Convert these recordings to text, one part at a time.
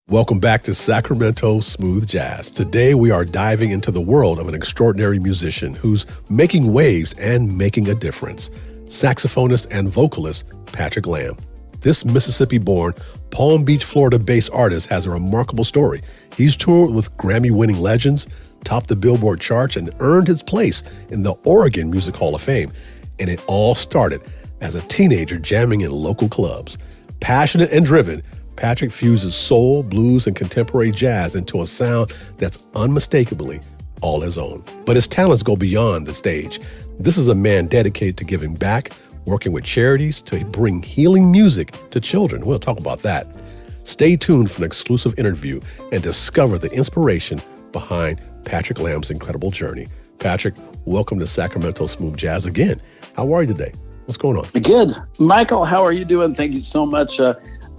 Welcome back to Sacramento Smooth Jazz. Today we are diving into the world of an extraordinary musician who's making waves and making a difference. Saxophonist and vocalist Patrick Lamb. This Mississippi-born, Palm Beach, Florida-based artist has a remarkable story. He's toured with Grammy-winning legends, topped the Billboard charts, and earned his place in the Oregon Music Hall of Fame. And it all started as a teenager jamming in local clubs. Passionate and driven, Patrick fuses soul, blues, and contemporary jazz into a sound that's unmistakably all his own. But his talents go beyond the stage. This is a man dedicated to giving back, working with charities to bring healing music to children. We'll talk about that. Stay tuned for an exclusive interview and discover the inspiration behind Patrick Lamb's incredible journey. Patrick, welcome to Sacramento Smooth Jazz again. How are you today? What's going on? Good. Michael, how are you doing? Thank you so much.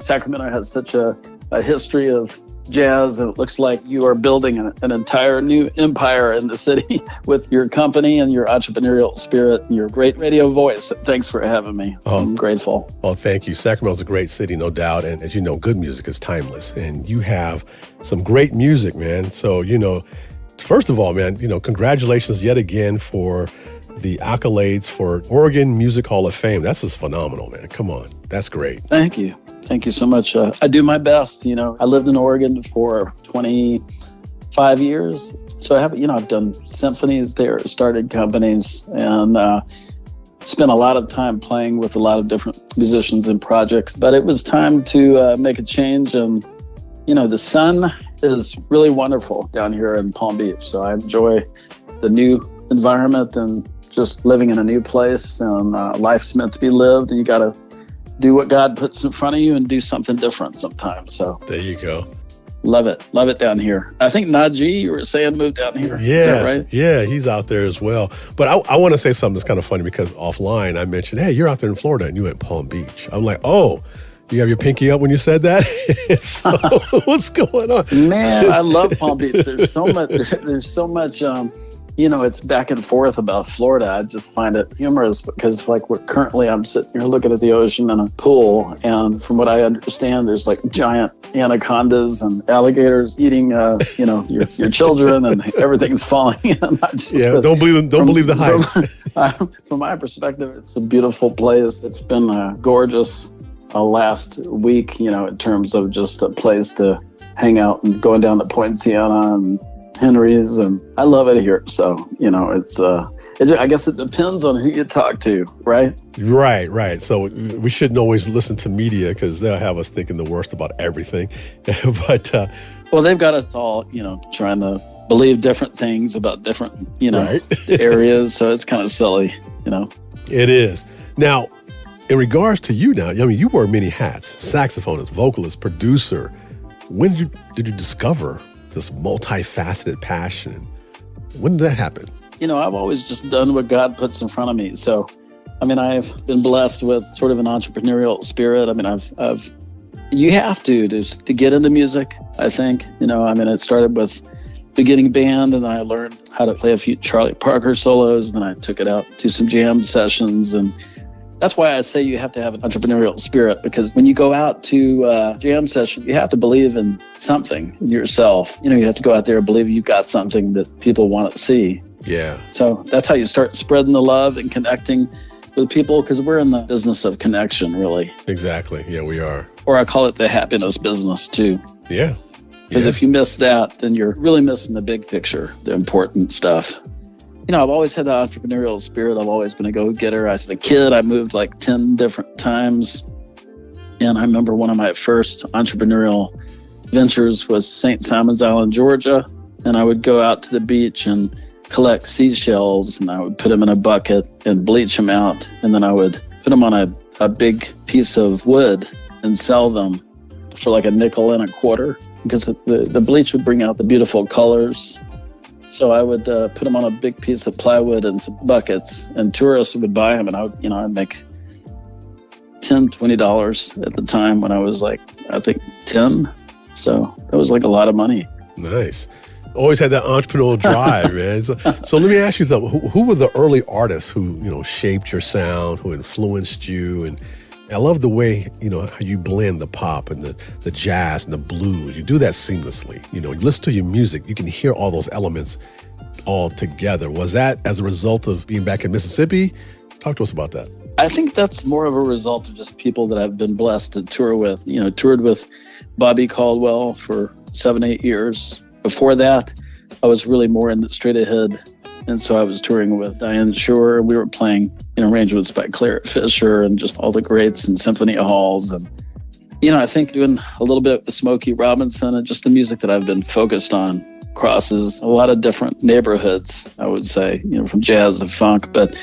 Sacramento has such a history of jazz, and it looks like you are building an entire new empire in the city with your company and your entrepreneurial spirit and your great radio voice. Thanks for having me. I'm grateful. Oh, thank you. Sacramento's a great city, no doubt. And as you know, good music is timeless. And you have some great music, man. So, first of all, man, congratulations yet again for the accolades for Oregon Music Hall of Fame. That's just phenomenal, man. Come on. That's great. Thank you. Thank you so much. I do my best. I lived in Oregon for 25 years. So I've done symphonies there, started companies, and spent a lot of time playing with a lot of different musicians and projects. But it was time to make a change. And, the sun is really wonderful down here in Palm Beach. So I enjoy the new environment and just living in a new place. And life's meant to be lived, and you got to do what God puts in front of you and do something different sometimes. So there you go. Love it. Love it down here. I think Najee, you were saying, moved down here. Yeah. Is that right? Yeah, he's out there as well. But I want to say something that's kind of funny because offline I mentioned, hey, you're out there in Florida and you went Palm Beach. I'm like, oh, you have your pinky up when you said that? So what's going on? Man, I love Palm Beach. There's so much, it's back and forth about Florida. I just find it humorous because I'm sitting here looking at the ocean and a pool. And from what I understand, there's like giant anacondas and alligators eating, your children, and everyth's falling in. Don't believe the hype. From my perspective, it's a beautiful place. It's been gorgeous last week, in terms of just a place to hang out and going down to Point Siena and Henry's, and I love it here. So, I guess it depends on who you talk to, right? Right. So we shouldn't always listen to media because they'll have us thinking the worst about everything. But well, they've got us all, trying to believe different things about different, right. areas. So it's kind of silly, It is. Now, in regards to you now, you wear many hats: saxophonist, vocalist, producer. When did you discover this multifaceted passion? When did that happen? I've always just done what God puts in front of me. So, I've been blessed with sort of an entrepreneurial spirit. You have to get into music, I think. It started with beginning band, and I learned how to play a few Charlie Parker solos. Then I took it out to some jam sessions, and that's why I say you have to have an entrepreneurial spirit, because when you go out to a jam session, you have to believe in something in yourself. You have to go out there and believe you've got something that people want to see. Yeah. So that's how you start spreading the love and connecting with people, because we're in the business of connection, really. Exactly. Yeah, we are. Or I call it the happiness business, too. Yeah. Because if you miss that, then you're really missing the big picture, the important stuff. I've always had the entrepreneurial spirit. I've always been a go-getter. As a kid, I moved like 10 different times. And I remember one of my first entrepreneurial ventures was St. Simon's Island, Georgia. And I would go out to the beach and collect seashells, and I would put them in a bucket and bleach them out. And then I would put them on a big piece of wood and sell them for like a nickel and a quarter, because the bleach would bring out the beautiful colors. So I would put them on a big piece of plywood and some buckets, and tourists would buy them. And I'd make $10, $20 at the time when I was like, I think 10. So that was like a lot of money. Nice. Always had that entrepreneurial drive, man. So let me ask you something. Who were the early artists who, shaped your sound, who influenced you? And, I love the way, how you blend the pop and the jazz and the blues. You do that seamlessly. You listen to your music, you can hear all those elements all together. Was that as a result of being back in Mississippi? Talk to us about that. I think that's more of a result of just people that I've been blessed to tour with. Toured with Bobby Caldwell for 7-8 years. Before that, I was really more in the straight ahead. And so I was touring with Diane Shore. We were playing in arrangements by Claret Fisher and just all the greats and symphony halls. And, I think doing a little bit with Smokey Robinson and just the music that I've been focused on crosses a lot of different neighborhoods, I would say, from jazz to funk. But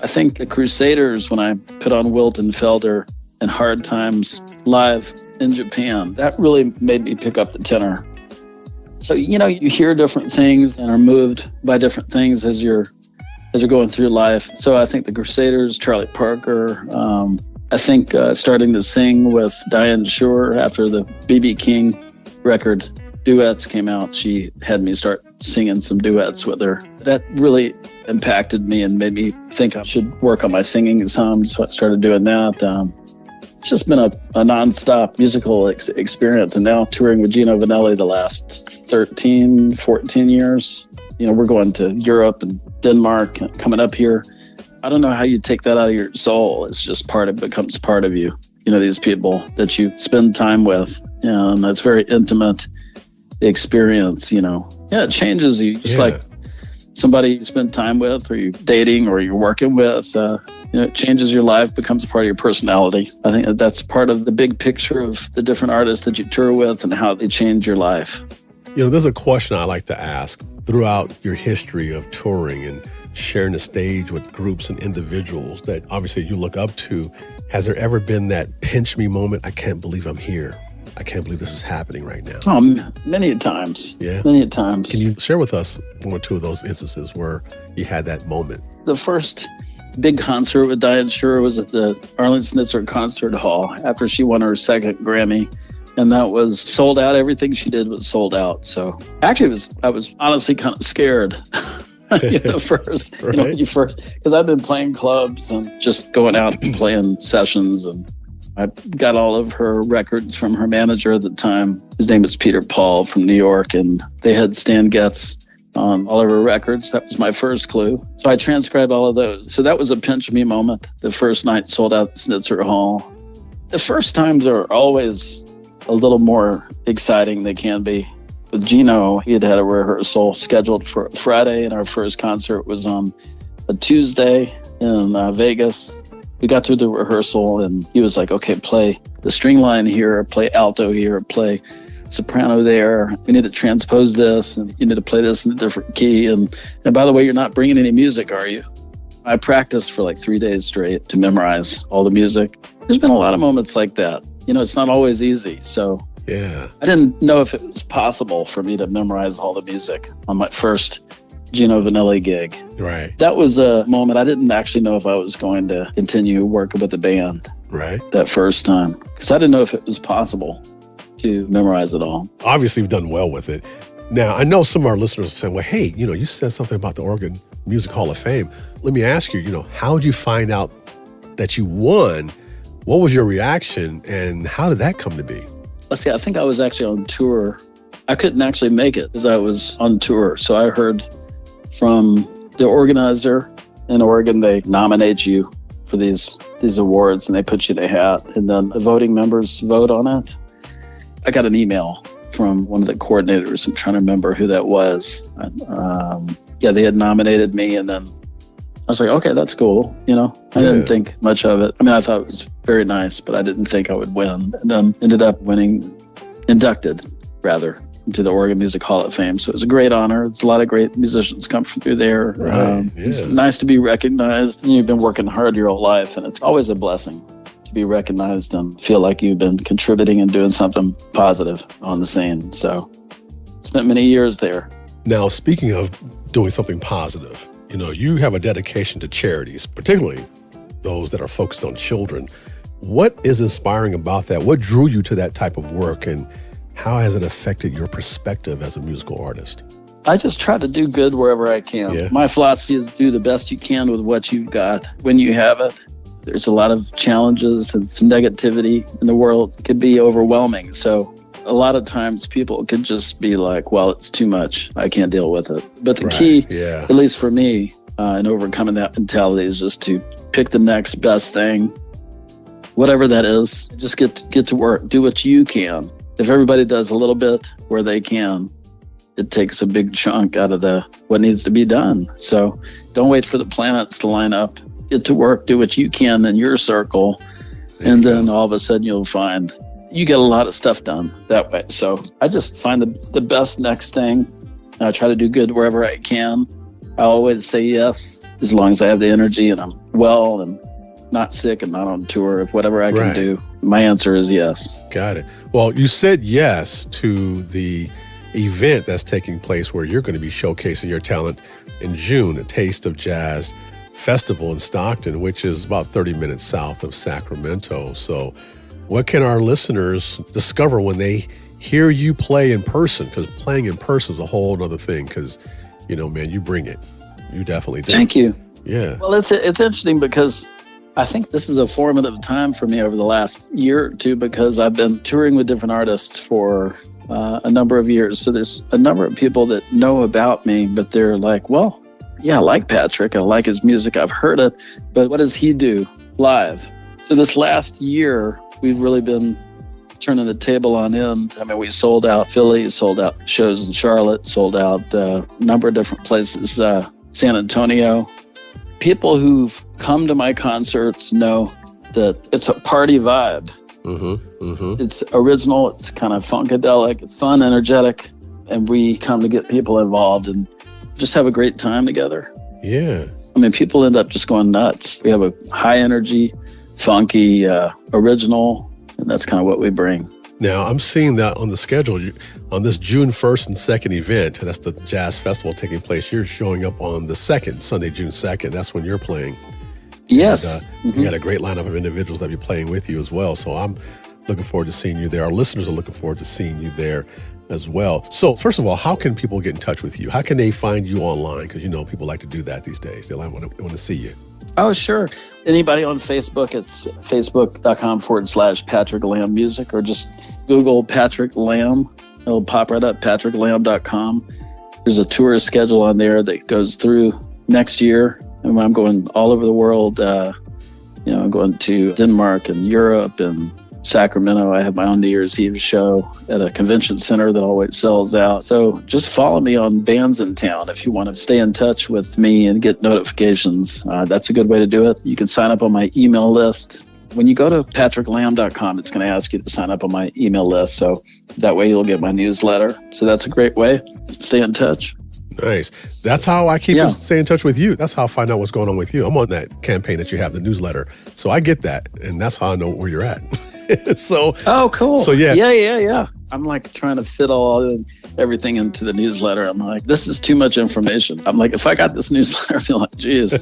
I think the Crusaders, when I put on Wilton Felder and Hard Times live in Japan, that really made me pick up the tenor. So, you hear different things and are moved by different things as you're going through life. So I think the Crusaders, Charlie Parker, I think starting to sing with Diane Shore after the B.B. King record Duets came out, she had me start singing some duets with her. That really impacted me and made me think I should work on my singing some. So I started doing that. It's just been a nonstop musical experience. And now touring with Gino Vanelli the last 13, 14 years. We're going to Europe and Denmark coming up here. I don't know how you take that out of your soul. It's just becomes part of you. These people that you spend time with. And it's very intimate experience, it changes you, just like somebody you spend time with or you're dating or you're working with, it changes your life, becomes part of your personality. I think that's part of the big picture of the different artists that you tour with and how they change your life. There's a question I like to ask throughout your history of touring and sharing the stage with groups and individuals that obviously you look up to. Has there ever been that pinch me moment? I can't believe I'm here. I can't believe this is happening right now. Oh, many times. Yeah. Many times. Can you share with us one or two of those instances where you had that moment? The first big concert with Diane Shore was at the Arlen Schnitzer Concert Hall after she won her second Grammy. And that was sold out. Everything she did was sold out. So actually, I was honestly kind of scared. First, right. Because I've been playing clubs and just going out and playing sessions, and I got all of her records from her manager at the time. His name was Peter Paul from New York, and they had Stan Getz on all of her records. That was my first clue. So I transcribed all of those. So that was a pinch me moment. The first night sold out Schnitzer Hall. The first times are always a little more exciting. They can be. With Gino, he had a rehearsal scheduled for Friday, and our first concert was on a Tuesday in Vegas. We got through the rehearsal, and he was like, okay, play the string line here, play alto here, play soprano there. We need to transpose this, and you need to play this in a different key. And by the way, you're not bringing any music, are you? I practiced for like 3 days straight to memorize all the music. There's been a lot of moments like that. It's not always easy. So yeah, I didn't know if it was possible for me to memorize all the music on my first Gino Vanelli gig. Right. That was a moment I didn't actually know if I was going to continue working with the band. Right. That first time. Because I didn't know if it was possible to memorize it all. Obviously, you've done well with it. Now, I know some of our listeners are saying, well, hey, you said something about the Oregon Music Hall of Fame. Let me ask you, how did you find out that you won? What was your reaction, and how did that come to be? Let's see, I think I was actually on tour. I couldn't actually make it because I was on tour. So I heard from the organizer in Oregon. They nominate you for these awards, and they put you in a hat, and then the voting members vote on it. I got an email from one of the coordinators. I'm trying to remember who that was. They had nominated me, and then I was like, okay, that's cool. I didn't think much of it. I mean, I thought it was very nice, but I didn't think I would win. And then ended up inducted into the Oregon Music Hall of Fame. So it was a great honor. It's a lot of great musicians come through there. Right. It's nice to be recognized. You've been working hard your whole life, and it's always a blessing to be recognized and feel like you've been contributing and doing something positive on the scene. So spent many years there. Now, speaking of doing something positive, you have a dedication to charities, particularly those that are focused on children. What is inspiring about that? What drew you to that type of work, and how has it affected your perspective as a musical artist? I just try to do good wherever I can. Yeah. My philosophy is do the best you can with what you've got when you have it. There's a lot of challenges and some negativity in the world. It could be overwhelming. So a lot of times people could just be like, well, it's too much. I can't deal with it. But the key, at least for me, in overcoming that mentality is just to pick the next best thing, whatever that is. Just get to work. Do what you can. If everybody does a little bit where they can, it takes a big chunk out of what needs to be done. So don't wait for the planets to line up. Get to work, do what you can in your circle, and then all of a sudden you'll find you get a lot of stuff done that way. So I just find the best next thing. I try to do good wherever I can. I always say yes, as long as I have the energy and I'm well and not sick and not on tour. If whatever I can do, my answer is yes. Got it. Well, you said yes to the event that's taking place where you're going to be showcasing your talent in June, a Taste of Jazz Festival in Stockton, which is about 30 minutes south of Sacramento. So what can our listeners discover when they hear you play in person? Because playing in person is a whole other thing because, man, you bring it. You definitely do. Thank you. Yeah. Well, it's interesting because I think this is a formative time for me over the last year or two because I've been touring with different artists for a number of years. So there's a number of people that know about me, but they're like, well, yeah, I like Patrick. I like his music. I've heard it. But what does he do live? So this last year, we've really been turning the table on end. I mean, we sold out Philly, sold out shows in Charlotte, sold out a number of different places, San Antonio. People who've come to my concerts know that it's a party vibe. It's original. It's kind of funkadelic. It's fun, energetic. And we come to get people involved and just have a great time together. Yeah. I mean, people end up just going nuts. We have a high energy, funky, original, and that's kind of what we bring. Now, I'm seeing that on the schedule. On this June 1st and 2nd event, that's the Jazz Festival taking place, you're showing up on the 2nd, Sunday, June 2nd. That's when you're playing. Yes. And, you got a great lineup of individuals that will be playing with you as well. So I'm looking forward to seeing you there. Our listeners are looking forward to seeing you there as well. So first of all, how can people get in touch with you? How can they find you online? Because people like to do that these days. They want to see you. Oh, sure. Anybody on Facebook, it's facebook.com/Patrick Lamb Music, or just Google Patrick Lamb. It'll pop right up, patricklamb.com. There's a tour schedule on there that goes through next year. And I'm going all over the world. I'm going to Denmark and Europe and Sacramento. I have my own New Year's Eve show at a convention center that always sells out. So just follow me on Bands in Town if you want to stay in touch with me and get notifications. That's a good way to do it. You can sign up on my email list. When you go to patricklamb.com, it's going to ask you to sign up on my email list. So that way you'll get my newsletter. So that's a great way to stay in touch. Nice. That's how I keep stay in touch with you. That's how I find out what's going on with you. I'm on that campaign that you have, the newsletter. So I get that. And that's how I know where you're at. Oh, cool. So Yeah. I'm like trying to fit everything into the newsletter. I'm like, this is too much information. I'm like, if I got this newsletter, I feel like, geez,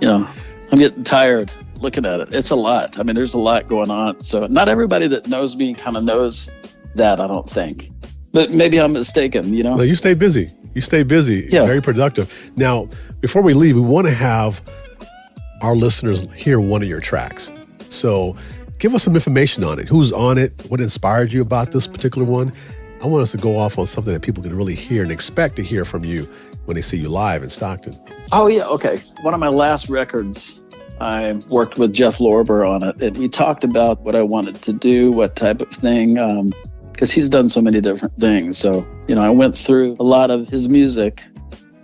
I'm getting tired looking at it. It's a lot. I mean, there's a lot going on. So not everybody that knows me kind of knows that, I don't think. But maybe I'm mistaken, No, you stay busy. Yeah. Very productive. Now, before we leave, we want to have our listeners hear one of your tracks. So give us some information on it. Who's on it? What inspired you about this particular one? I want us to go off on something that people can really hear and expect to hear from you when they see you live in Stockton. Oh, yeah. Okay. One of my last records, I worked with Jeff Lorber on it. And we talked about what I wanted to do, what type of thing, because he's done so many different things. So, I went through a lot of his music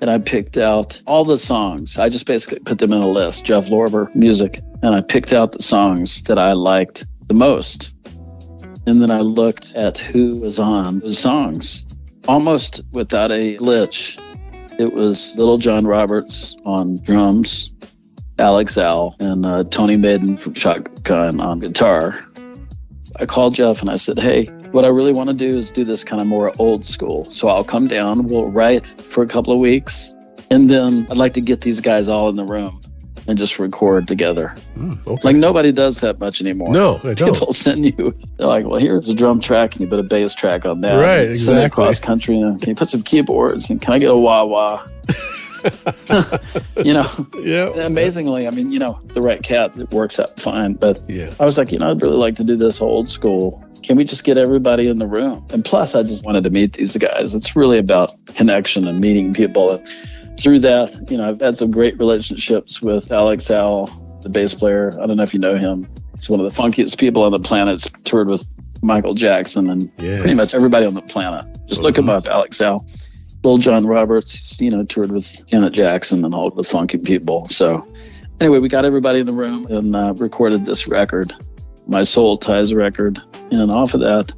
and I picked out all the songs. I just basically put them in a list, Jeff Lorber music, and I picked out the songs that I liked the most. And then I looked at who was on those songs. Almost without a glitch, it was Little John Roberts on drums, Alex Al, and Tony Maiden from Shotgun on guitar. I called Jeff and I said, hey, what I really want to do is do this kind of more old school. So I'll come down, we'll write for a couple of weeks, and then I'd like to get these guys all in the room and just record together. Okay. Like nobody does that much anymore. No, they don't. People send you, they're like, well, here's a drum track and you put a bass track on that. Right, exactly. Send it across country and can you put some keyboards and can I get a wah-wah? you know, Yeah. amazingly, I mean, the right cat, it works out fine. But Yeah. I was like, I'd really like to do this old school. Can we just get everybody in the room? And plus, I just wanted to meet these guys. It's really about connection and meeting people. And through that, I've had some great relationships with Alex Al, the bass player. I don't know if you know him. He's one of the funkiest people on the planet. He's toured with Michael Jackson and pretty much everybody on the planet. Just look him up, Alex Al. Lil John Roberts, toured with Janet Jackson and all the funky people. So anyway, we got everybody in the room and recorded this record, My Soul Ties record. And off of that,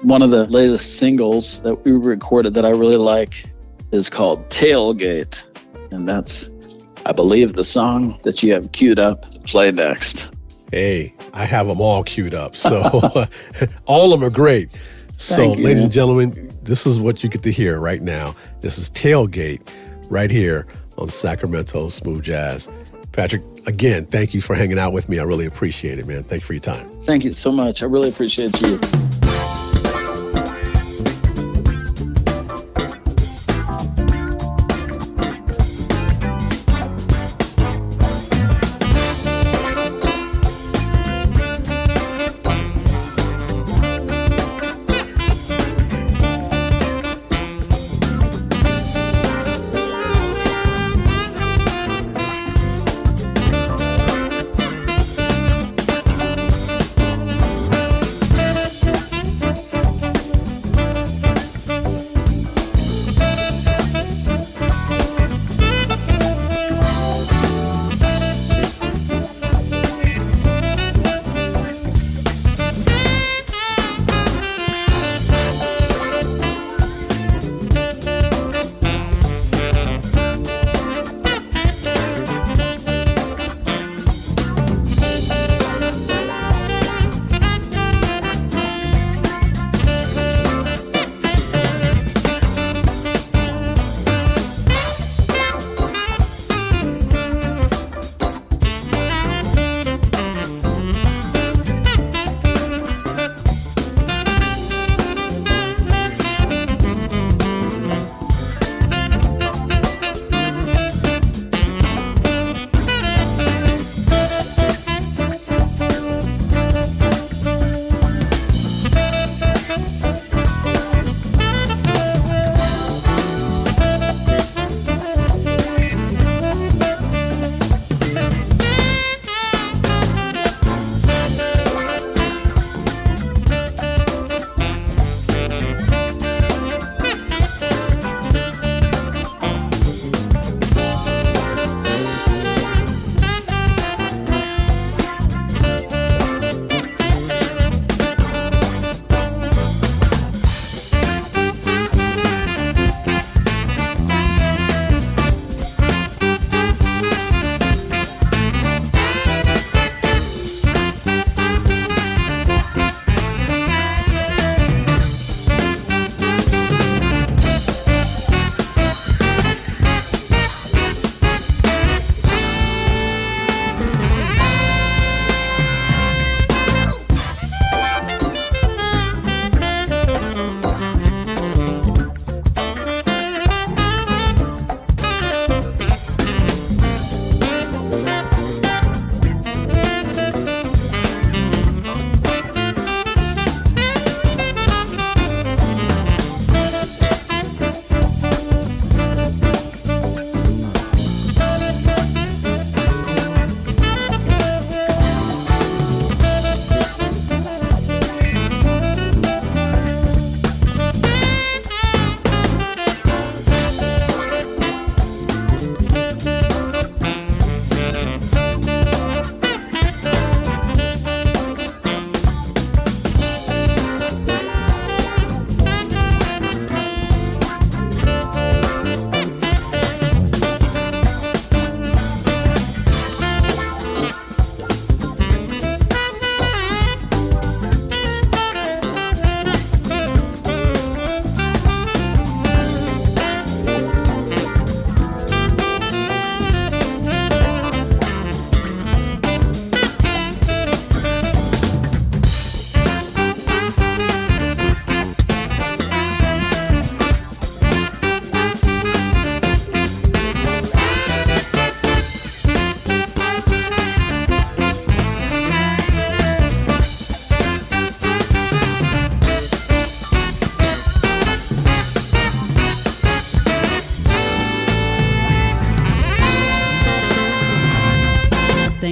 one of the latest singles that we recorded that I really like is called Tailgate. And that's, I believe, the song that you have queued up to play next. Hey, I have them all queued up. So all of them are great. So, ladies and gentlemen, this is what you get to hear right now. This is Tailgate right here on Sacramento Smooth Jazz. Patrick, again, thank you for hanging out with me. I really appreciate it, man. Thank you for your time. Thank you so much. I really appreciate you.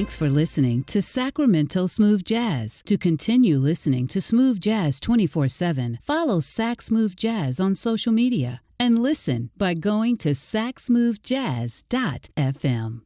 Thanks for listening to Sacramento Smooth Jazz. To continue listening to Smooth Jazz 24/7, follow Sac Smooth Jazz on social media and listen by going to sacsmoothjazz.fm.